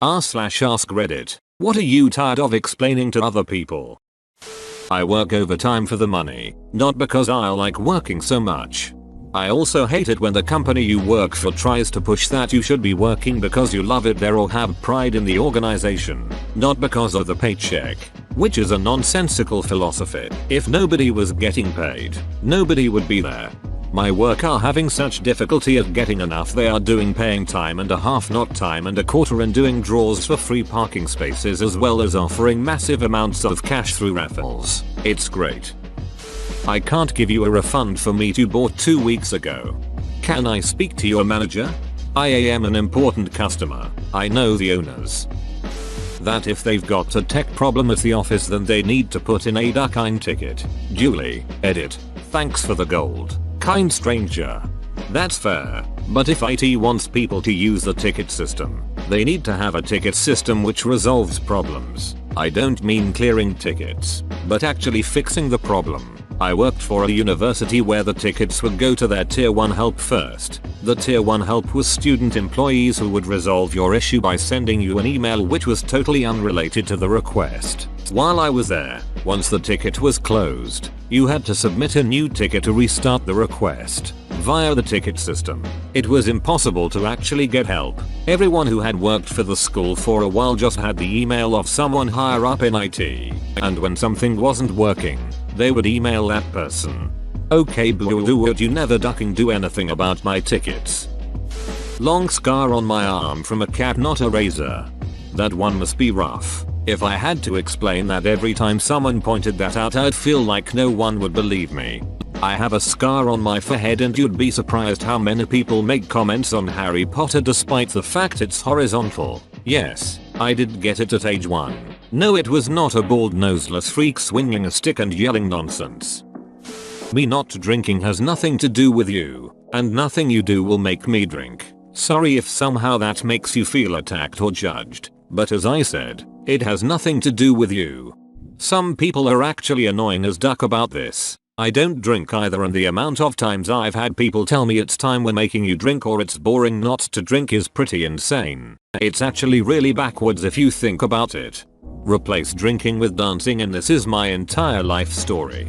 r/AskReddit. What are you tired of explaining to other people? I work overtime for the money, not because I like working so much. I also hate it when the company you work for tries to push that you should be working because you love it there or have pride in the organization, not because of the paycheck, which is a nonsensical philosophy. If nobody was getting paid, nobody would be there. My work are having such difficulty at getting enough they are doing paying time and a half not time and a quarter and doing draws for free parking spaces as well as offering massive amounts of cash through raffles. It's great. I can't give you a refund for meat you bought 2 weeks ago. Can I speak to your manager? I am an important customer. I know the owners. That if they've got a tech problem at the office then they need to put in a duck-in ticket. Julie, edit. Thanks for the gold. Kind stranger. That's fair, but if IT wants people to use the ticket system, they need to have a ticket system which resolves problems. I don't mean clearing tickets, but actually fixing the problem. I worked for a university where the tickets would go to their tier 1 help first. The tier 1 help was student employees who would resolve your issue by sending you an email which was totally unrelated to the request. While I was there, once the ticket was closed, you had to submit a new ticket to restart the request via the ticket system. It was impossible to actually get help. Everyone who had worked for the school for a while just had the email of someone higher up in IT, and when something wasn't working, they would email that person. Okay boo, would you never ducking do anything about my tickets? Long scar on my arm from a cat, not a razor. That one must be rough. If I had to explain that every time someone pointed that out I'd feel like no one would believe me. I have a scar on my forehead and you'd be surprised how many people make comments on Harry Potter despite the fact it's horizontal. Yes, I did get it at age 1. No, it was not a bald noseless freak swinging a stick and yelling nonsense. Me not drinking has nothing to do with you, and nothing you do will make me drink. Sorry if somehow that makes you feel attacked or judged, but as I said, it has nothing to do with you. Some people are actually annoying as duck about this. I don't drink either and the amount of times I've had people tell me it's time we're making you drink or it's boring not to drink is pretty insane. It's actually really backwards if you think about it. Replace drinking with dancing and this is my entire life story.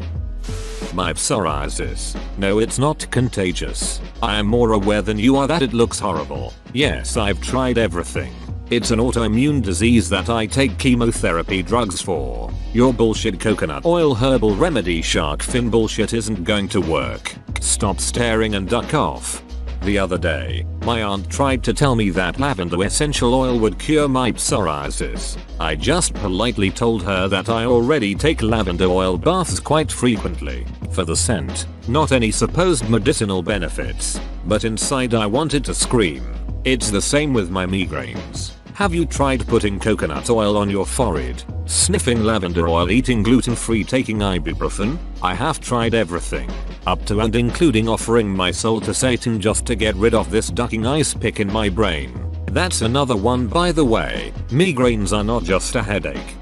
My psoriasis. No, it's not contagious. I am more aware than you are that it looks horrible. Yes, I've tried everything. It's an autoimmune disease that I take chemotherapy drugs for. Your bullshit coconut oil herbal remedy shark fin bullshit isn't going to work. Stop staring and duck off. The other day, my aunt tried to tell me that lavender essential oil would cure my psoriasis. I just politely told her that I already take lavender oil baths quite frequently, for the scent, not any supposed medicinal benefits. But inside I wanted to scream. It's the same with my migraines. Have you tried putting coconut oil on your forehead, sniffing lavender oil, eating gluten-free, taking ibuprofen? I have tried everything, up to and including offering my soul to Satan just to get rid of this ducking ice pick in my brain. That's another one by the way. Migraines are not just a headache.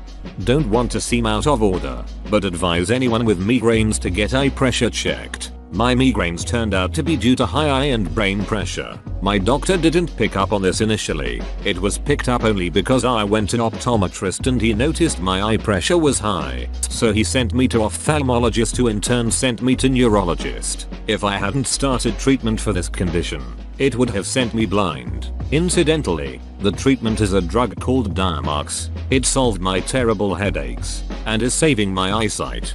Don't want to seem out of order, but advise anyone with migraines to get eye pressure checked. My migraines turned out to be due to high eye and brain pressure. My doctor didn't pick up on this initially. It was picked up only because I went to an optometrist and he noticed my eye pressure was high. So he sent me to ophthalmologist who in turn sent me to neurologist. If I hadn't started treatment for this condition, it would have sent me blind. Incidentally, the treatment is a drug called Diamox. It solved my terrible headaches and is saving my eyesight.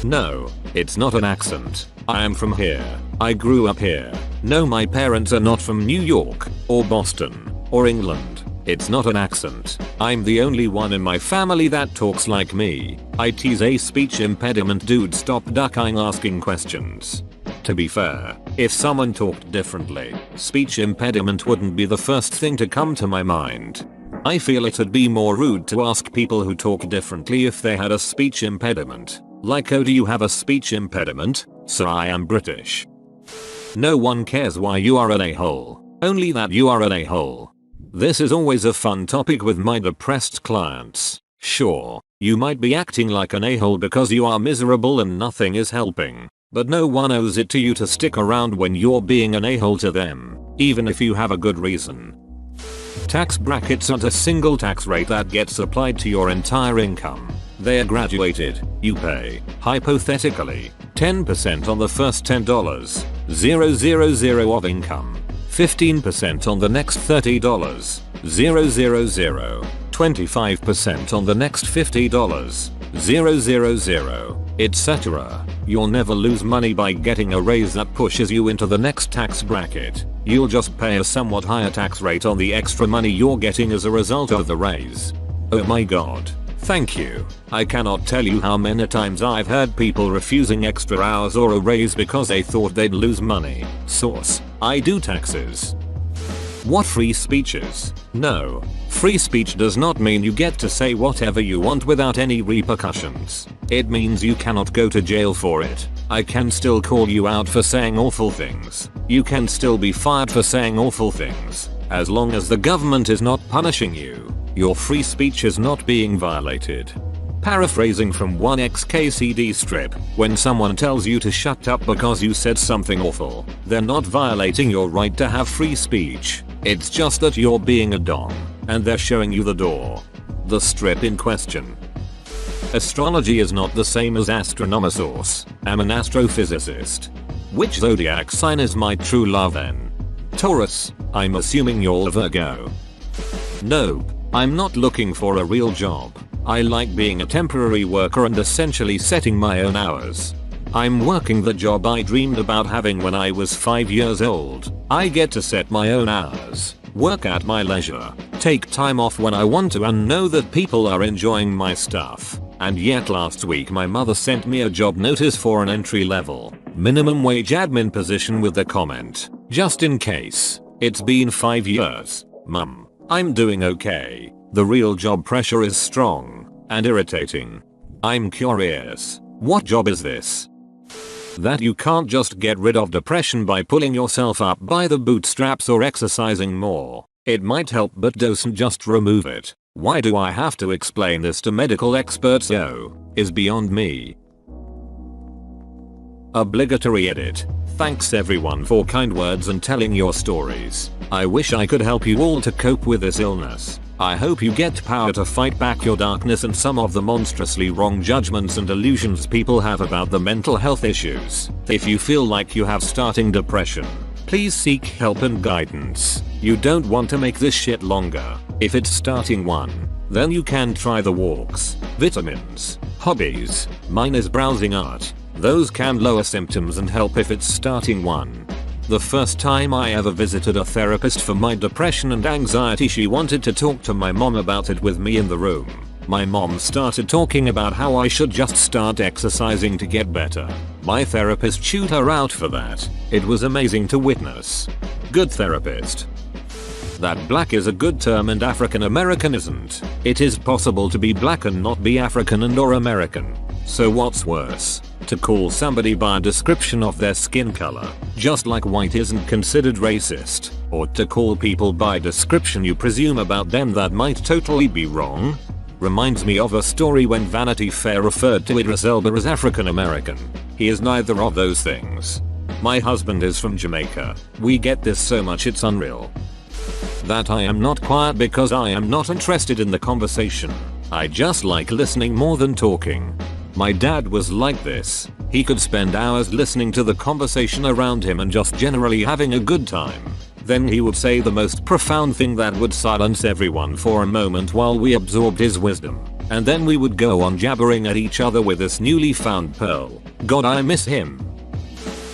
No, it's not an accent. I am from here. I grew up here. No, my parents are not from New York, or Boston, or England. It's not an accent. I'm the only one in my family that talks like me. IT's a speech impediment, dude, stop ducking asking questions. To be fair, if someone talked differently, speech impediment wouldn't be the first thing to come to my mind. I feel it'd be more rude to ask people who talk differently if they had a speech impediment. Like, oh, do you have a speech impediment? So I am British. No one cares why you are an a-hole, only that you are an a-hole. This is always a fun topic with my depressed clients. Sure, you might be acting like an a-hole because you are miserable and nothing is helping, but no one owes it to you to stick around when you're being an a-hole to them, even if you have a good reason. Tax brackets aren't a single tax rate that gets applied to your entire income. They are graduated. You pay, hypothetically, 10% on the first $10,000 of income, 15% on the next $30,000, 25% on the next $50,000, etc. You'll never lose money by getting a raise that pushes you into the next tax bracket. You'll just pay a somewhat higher tax rate on the extra money you're getting as a result of the raise. Oh my god. Thank you. I cannot tell you how many times I've heard people refusing extra hours or a raise because they thought they'd lose money. Source: I do taxes. What free speech is? No. Free speech does not mean you get to say whatever you want without any repercussions. It means you cannot go to jail for it. I can still call you out for saying awful things. You can still be fired for saying awful things. As long as the government is not punishing you, your free speech is not being violated. Paraphrasing from one XKCD strip, when someone tells you to shut up because you said something awful, they're not violating your right to have free speech. It's just that you're being a dong, and they're showing you the door. The strip in question. Astrology is not the same as Astronomosaurus. I'm an astrophysicist. Which zodiac sign is my true love then? Taurus. I'm assuming you're Virgo. Nope. I'm not looking for a real job. I like being a temporary worker and essentially setting my own hours. I'm working the job I dreamed about having when I was 5 years old. I get to set my own hours, work at my leisure, take time off when I want to and know that people are enjoying my stuff. And yet last week my mother sent me a job notice for an entry-level, minimum wage admin position with the comment, "Just in case. It's been 5 years, Mum. I'm doing okay." The real job pressure is strong and irritating. I'm curious. What job is this? That you can't just get rid of depression by pulling yourself up by the bootstraps or exercising more. It might help but doesn't just remove it. Why do I have to explain this to medical experts? Is beyond me. Obligatory edit. Thanks everyone for kind words and telling your stories. I wish I could help you all to cope with this illness. I hope you get power to fight back your darkness and some of the monstrously wrong judgments and illusions people have about the mental health issues. If you feel like you have starting depression, please seek help and guidance. You don't want to make this shit longer. If it's starting one, then you can try the walks, vitamins, hobbies. Mine is browsing art. Those can lower symptoms and help if it's starting one. The first time I ever visited a therapist for my depression and anxiety, she wanted to talk to my mom about it with me in the room. My mom started talking about how I should just start exercising to get better. My therapist chewed her out for that. It was amazing to witness. Good therapist. That black is a good term and African American isn't. It is possible to be black and not be African and or American. So what's worse? To call somebody by a description of their skin color, just like white isn't considered racist, or to call people by description you presume about them that might totally be wrong? Reminds me of a story when Vanity Fair referred to Idris Elba as African American. He is neither of those things. My husband is from Jamaica. We get this so much it's unreal. That I am not quiet because I am not interested in the conversation. I just like listening more than talking. My dad was like this. He could spend hours listening to the conversation around him and just generally having a good time. Then he would say the most profound thing that would silence everyone for a moment while we absorbed his wisdom. And then we would go on jabbering at each other with this newly found pearl. God, I miss him.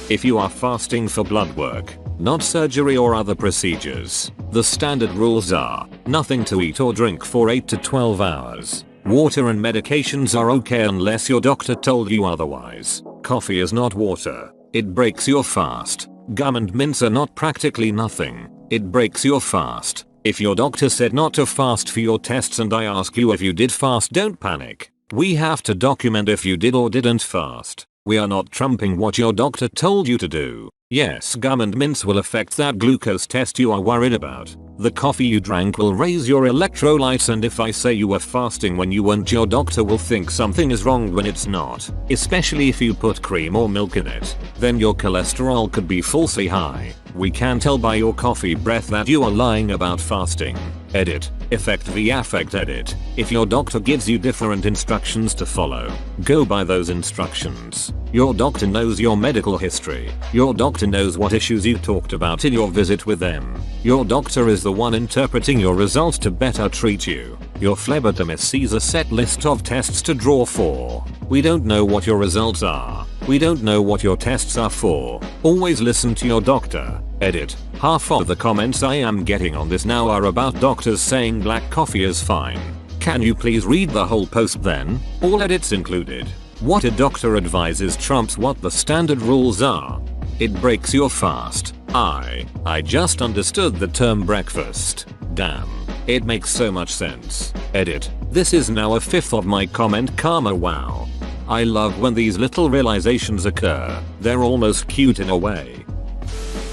If you are fasting for blood work, not surgery or other procedures, the standard rules are nothing to eat or drink for 8 to 12 hours. Water and medications are okay unless your doctor told you otherwise. Coffee is not water. It breaks your fast. Gum and mints are not practically nothing. It breaks your fast. If your doctor said not to fast for your tests and I ask you if you did fast, don't panic. We have to document if you did or didn't fast. We are not trumping what your doctor told you to do. Yes, gum and mints will affect that glucose test you are worried about. The coffee you drank will raise your electrolytes, and if I say you were fasting when you weren't, your doctor will think something is wrong when it's not. Especially if you put cream or milk in it. Then your cholesterol could be falsely high. We can tell by your coffee breath that you are lying about fasting. Edit. Effect v affect edit. If your doctor gives you different instructions to follow, go by those instructions. Your doctor knows your medical history. Your doctor knows what issues you talked about in your visit with them. Your doctor is the one interpreting your results to better treat you. Your phlebotomist sees a set list of tests to draw for. We don't know what your results are. We don't know what your tests are for. Always listen to your doctor. Edit. Half of the comments I am getting on this now are about doctors saying black coffee is fine. Can you please read the whole post then? All edits included. What a doctor advises trumps what the standard rules are. It breaks your fast. I just understood the term breakfast. Damn. It makes so much sense. Edit. This is now a fifth of my comment karma wow. I love when these little realizations occur. They're almost cute in a way.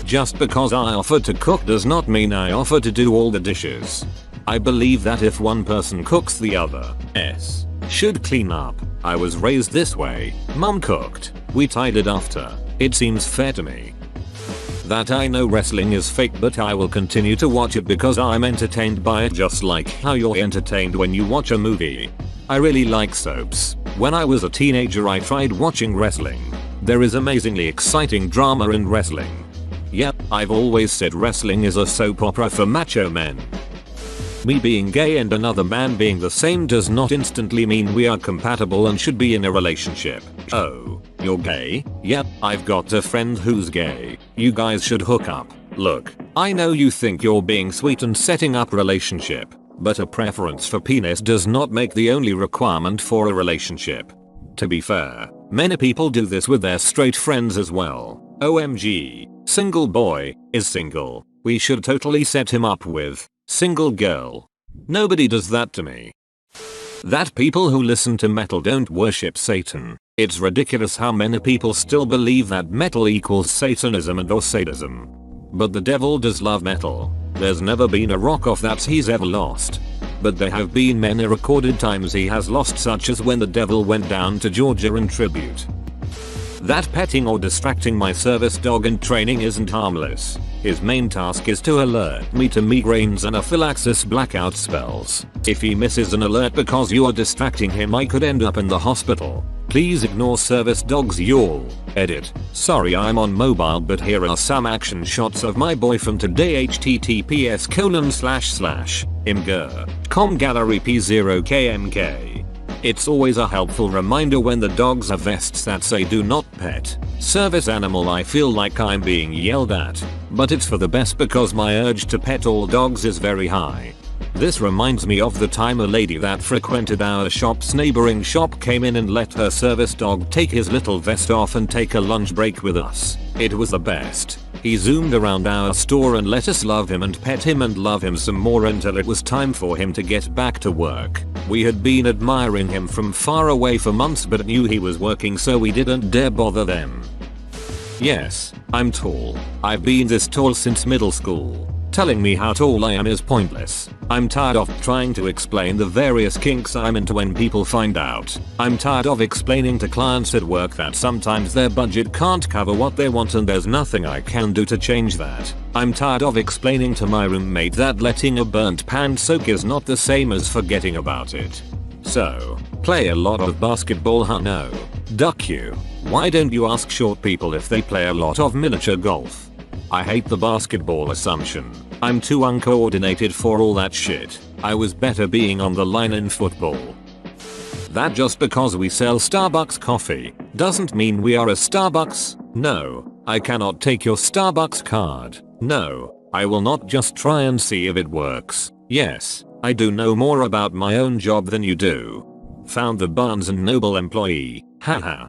Just because I offer to cook does not mean I offer to do all the dishes. I believe that if one person cooks, the other should clean up. I was raised this way. Mom cooked. We tidied after. It seems fair to me. That I know wrestling is fake, but I will continue to watch it because I'm entertained by it, just like how you're entertained when you watch a movie. I really like soaps. When I was a teenager I tried watching wrestling. There is amazingly exciting drama in wrestling. Yep, I've always said wrestling is a soap opera for macho men. Me being gay and another man being the same does not instantly mean we are compatible and should be in a relationship. Oh, you're gay? Yep, I've got a friend who's gay. You guys should hook up. Look, I know you think you're being sweet and setting up relationship, but a preference for penis does not make the only requirement for a relationship. To be fair, many people do this with their straight friends as well. OMG, single boy is single. We should totally set him up with single girl. Nobody does that to me. That people who listen to metal don't worship Satan. It's ridiculous how many people still believe that metal equals Satanism and or sadism. But the devil does love metal. There's never been a rock off that he's ever lost. But there have been many recorded times he has lost, such as when the devil went down to Georgia in tribute. That petting or distracting my service dog in training isn't harmless. His main task is to alert me to migraines, anaphylaxis, blackout spells. If he misses an alert because you are distracting him, I could end up in the hospital. Please ignore service dogs, y'all. Edit. Sorry I'm on mobile, but here are some action shots of my boy from today. https://imgur.com gallery p0kmk. It's always a helpful reminder when the dogs have vests that say do not pet service animal. I feel like I'm being yelled at, but it's for the best because my urge to pet all dogs is very high. This reminds me of the time a lady that frequented our shop's neighboring shop came in and let her service dog take his little vest off and take a lunch break with us. It was the best. He zoomed around our store and let us love him and pet him and love him some more until it was time for him to get back to work. We had been admiring him from far away for months but knew he was working, so we didn't dare bother them. Yes, I'm tall. I've been this tall since middle school. Telling me how tall I am is pointless. I'm tired of trying to explain the various kinks I'm into when people find out. I'm tired of explaining to clients at work that sometimes their budget can't cover what they want and there's nothing I can do to change that. I'm tired of explaining to my roommate that letting a burnt pan soak is not the same as forgetting about it. So, play a lot of basketball? Huh? No. Duck you. Why don't you ask short people if they play a lot of miniature golf? I hate the basketball assumption. I'm too uncoordinated for all that shit. I was better being on the line in football. That just because we sell Starbucks coffee doesn't mean we are a Starbucks. No, I cannot take your Starbucks card. No, I will not just try and see if it works. Yes, I do know more about my own job than you do. Found the Barnes & Noble employee. Haha.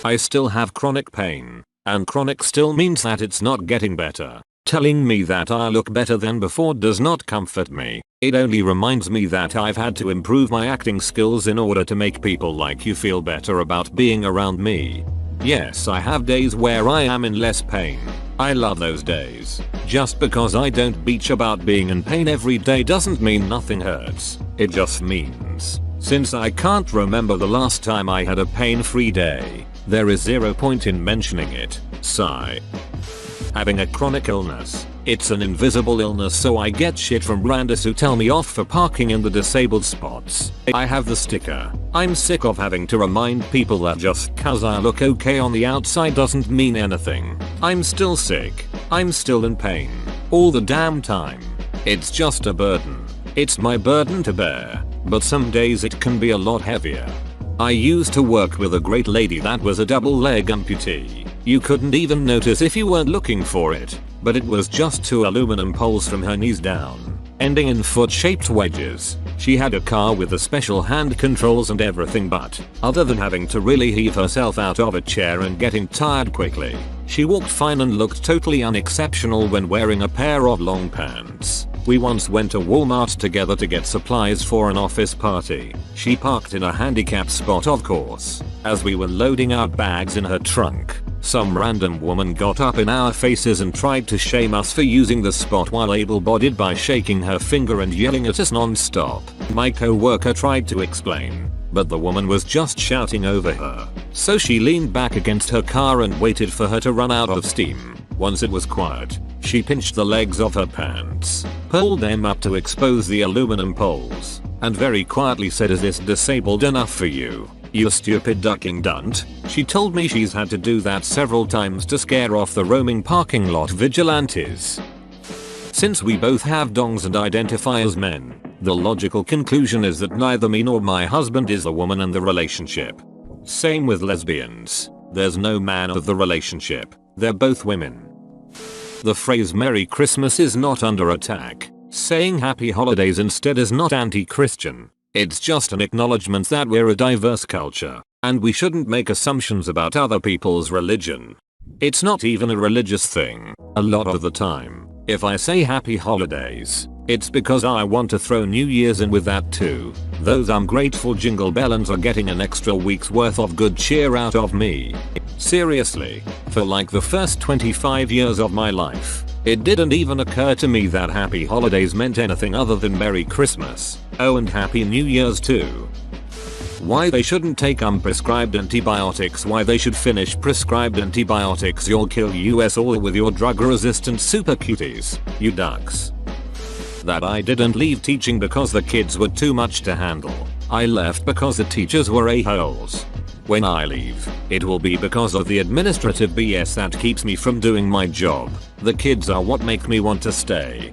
I still have chronic pain. And chronic still means that it's not getting better. Telling me that I look better than before does not comfort me. It only reminds me that I've had to improve my acting skills in order to make people like you feel better about being around me. Yes, I have days where I am in less pain. I love those days. Just because I don't bitch about being in pain every day doesn't mean nothing hurts. It just means, since I can't remember the last time I had a pain-free day, there is zero point in mentioning it. Sigh. Having a chronic illness It's an invisible illness, so I get shit from randos who tell me off for parking in the disabled spots. I have the sticker. I'm sick of having to remind people that just cause I look okay on the outside doesn't mean anything. I'm still sick. I'm still in pain. All the damn time. It's just a burden. It's my burden to bear. But some days it can be a lot heavier. I used to work with a great lady that was a double leg amputee. You couldn't even notice if you weren't looking for it. But it was just 2 aluminum poles from her knees down, ending in foot-shaped wedges. She had a car with the special hand controls and everything, but other than having to really heave herself out of a chair and getting tired quickly, she walked fine and looked totally unexceptional when wearing a pair of long pants. We once went to Walmart together to get supplies for an office party. She parked in a handicapped spot, of course. As we were loading our bags in her trunk, some random woman got up in our faces and tried to shame us for using the spot while able-bodied by shaking her finger and yelling at us non-stop. My co-worker tried to explain, but the woman was just shouting over her. So she leaned back against her car and waited for her to run out of steam. Once it was quiet, she pinched the legs of her pants, pulled them up to expose the aluminum poles, and very quietly said, "Is this disabled enough for you? You stupid ducking dunt." She told me she's had to do that several times to scare off the roaming parking lot vigilantes. Since we both have dongs and identify as men, the logical conclusion is that neither me nor my husband is a woman in the relationship. Same with lesbians. There's no man of the relationship. They're both women. The phrase Merry Christmas is not under attack. Saying Happy Holidays instead is not anti-Christian. It's just an acknowledgement that we're a diverse culture, and we shouldn't make assumptions about other people's religion. It's not even a religious thing. A lot of the time, if I say Happy Holidays, it's because I want to throw New Year's in with that too. Those I'm grateful Jingle Bellons are getting an extra week's worth of good cheer out of me. Seriously, for like the first 25 years of my life, it didn't even occur to me that Happy Holidays meant anything other than Merry Christmas. Oh, and Happy New Year's too. Why they shouldn't take unprescribed antibiotics, why they should finish prescribed antibiotics, you'll kill us all with your drug-resistant super cuties, you ducks. That I didn't leave teaching because the kids were too much to handle. I left because the teachers were a-holes. When I leave, it will be because of the administrative BS that keeps me from doing my job. The kids are what make me want to stay.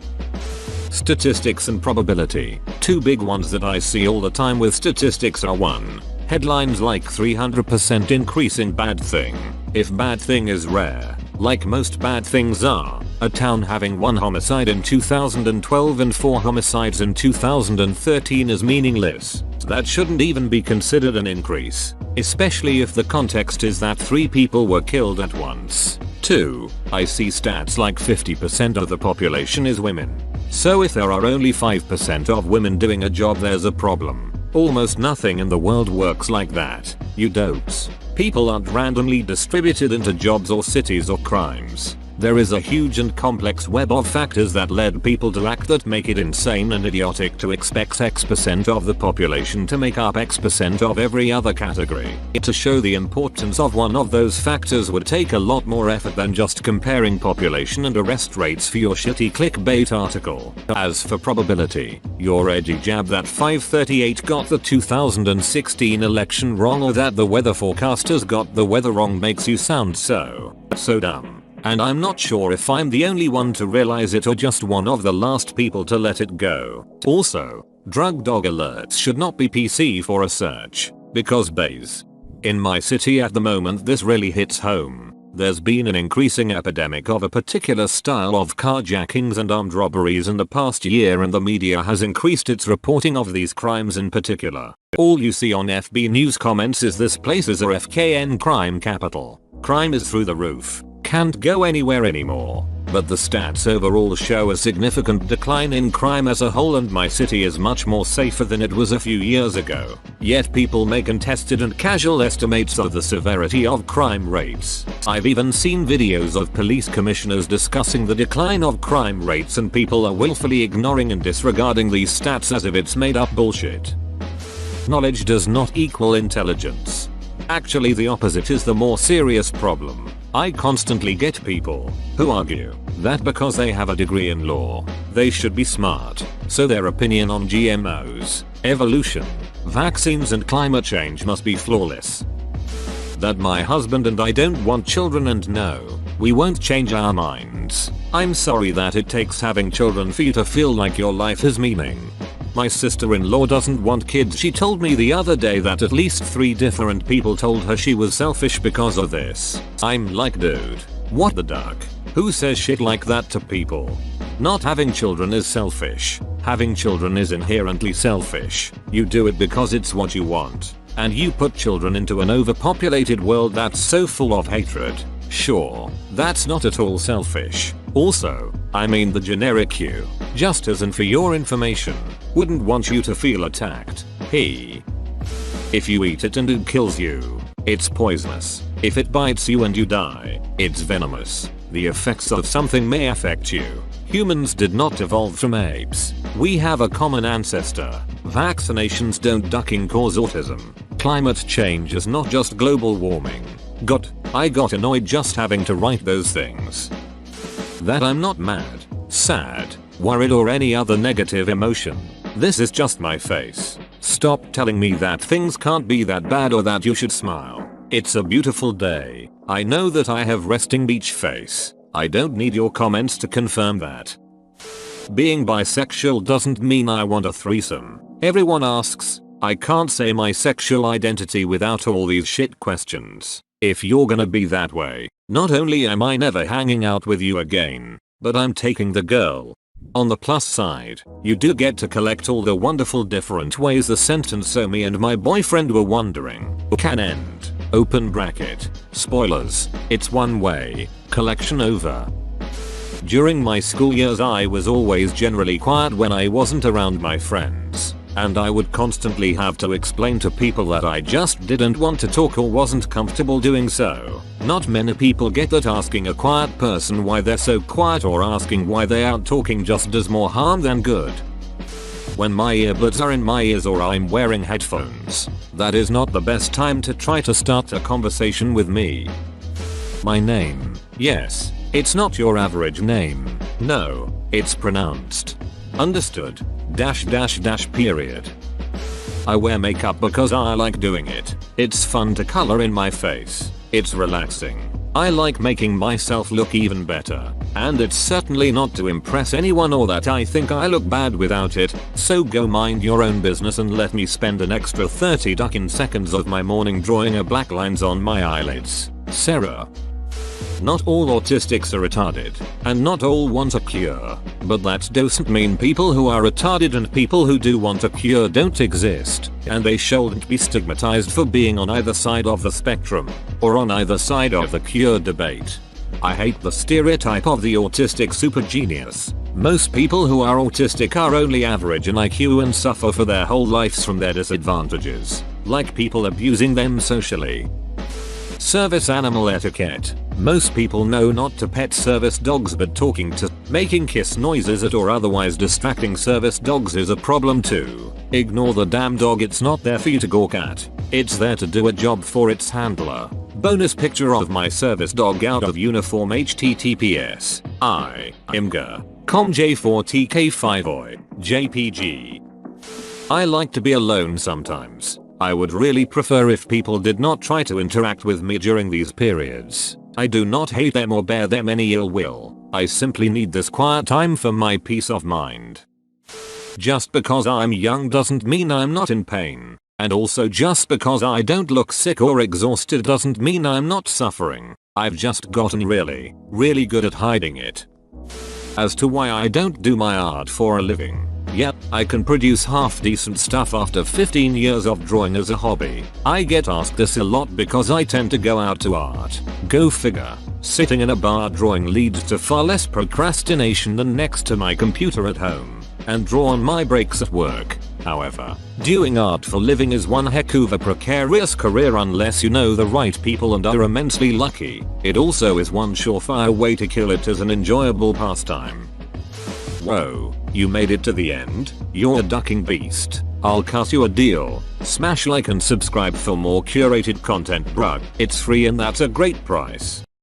Statistics and probability. Two big ones that I see all the time with statistics are 1. Headlines like 300% increase in bad thing. If bad thing is rare, like most bad things are, a town having 1 homicide in 2012 and 4 homicides in 2013 is meaningless. That shouldn't even be considered an increase, especially if the context is that 3 people were killed at once. 2. I see stats like 50% of the population is women. So if there are only 5% of women doing a job, there's a problem. Almost nothing in the world works like that, you dopes. People aren't randomly distributed into jobs or cities or crimes. There is a huge and complex web of factors that led people to act that make it insane and idiotic to expect X% of the population to make up X% of every other category. To show the importance of one of those factors would take a lot more effort than just comparing population and arrest rates for your shitty clickbait article. As for probability, your edgy jab that 538 got the 2016 election wrong or that the weather forecasters got the weather wrong makes you sound so dumb. And I'm not sure if I'm the only one to realize it or just one of the last people to let it go. Also, drug dog alerts should not be PC for a search, because bays. In my city at the moment this really hits home. There's been an increasing epidemic of a particular style of carjackings and armed robberies in the past year, and the media has increased its reporting of these crimes in particular. All you see on FB News comments is this place is a FKN crime capital. Crime is through the roof. Can't go anywhere anymore. But the stats overall show a significant decline in crime as a whole, and my city is much more safer than it was a few years ago. Yet people make contested and casual estimates of the severity of crime rates. I've even seen videos of police commissioners discussing the decline of crime rates, and people are willfully ignoring and disregarding these stats as if it's made up bullshit. Knowledge does not equal intelligence. Actually, the opposite is the more serious problem. I constantly get people who argue That because they have a degree in law, they should be smart, so their opinion on GMOs, evolution, vaccines and climate change must be flawless. That my husband and I don't want children, and no, we won't change our minds. I'm sorry that it takes having children for you to feel like your life has meaning. My sister-in-law doesn't want kids. She told me the other day that at least 3 different people told her she was selfish because of this. I'm like, dude, what the duck? Who says shit like that to people? Not having children is selfish. Having children is inherently selfish. You do it because it's what you want. And you put children into an overpopulated world that's so full of hatred. Sure, that's not at all selfish. Also, I mean the generic you, just as and for your information, wouldn't want you to feel attacked. If you eat it and it kills you, it's poisonous. If it bites you and you die, it's venomous. The effects of something may affect you. Humans did not evolve from apes. We have a common ancestor. Vaccinations don't ducking cause autism. Climate change is not just global warming. I got annoyed just having to write those things. That I'm not mad, sad, worried or any other negative emotion. This is just my face. Stop telling me that things can't be that bad or that you should smile. It's a beautiful day. I know that I have resting beach face. I don't need your comments to confirm that. Being bisexual doesn't mean I want a threesome. Everyone asks. I can't say my sexual identity without all these shit questions. If you're gonna be that way, not only am I never hanging out with you again, but I'm taking the girl. On the plus side, you do get to collect all the wonderful different ways the sentence "so me and my boyfriend were wondering" can end. Open bracket. Spoilers. It's one way. Collection over. During my school years I was always generally quiet when I wasn't around my friends. And I would constantly have to explain to people that I just didn't want to talk or wasn't comfortable doing so. Not many people get that asking a quiet person why they're so quiet or asking why they aren't talking just does more harm than good. When my earbuds are in my ears or I'm wearing headphones, that is not the best time to try to start a conversation with me. My name. Yes, it's not your average name. No, it's pronounced. Understood. Period. I wear makeup because I like doing it. It's fun to color in my face. It's relaxing. I like making myself look even better. And it's certainly not to impress anyone or that I think I look bad without it, so go mind your own business and let me spend an extra 30 ducking seconds of my morning drawing a black lines on my eyelids. Sarah. Not all autistics are retarded, and not all want a cure, but that doesn't mean people who are retarded and people who do want a cure don't exist, and they shouldn't be stigmatized for being on either side of the spectrum, or on either side of the cure debate. I hate the stereotype of the autistic super genius. Most people who are autistic are only average in IQ and suffer for their whole lives from their disadvantages, like people abusing them socially. Service animal etiquette. Most people know not to pet service dogs, but talking to, making kiss noises at or otherwise distracting service dogs is a problem too. Ignore the damn dog, it's not there for you to gawk at. It's there to do a job for its handler. Bonus picture of my service dog out of uniform https imga.com j4tk5oi jpg. I like to be alone sometimes. I would really prefer if people did not try to interact with me during these periods. I do not hate them or bear them any ill will. I simply need this quiet time for my peace of mind. Just because I'm young doesn't mean I'm not in pain. And also just because I don't look sick or exhausted doesn't mean I'm not suffering. I've just gotten really, really good at hiding it. As to why I don't do my art for a living. Yep, I can produce half decent stuff after 15 years of drawing as a hobby. I get asked this a lot because I tend to go out to art. Go figure. Sitting in a bar drawing leads to far less procrastination than next to my computer at home, and draw on my breaks at work. However, doing art for living is one heck of a precarious career unless you know the right people and are immensely lucky. It also is one surefire way to kill it as an enjoyable pastime. Whoa, you made it to the end? You're a ducking beast. I'll cut you a deal. Smash like and subscribe for more curated content, bruh. It's free and that's a great price.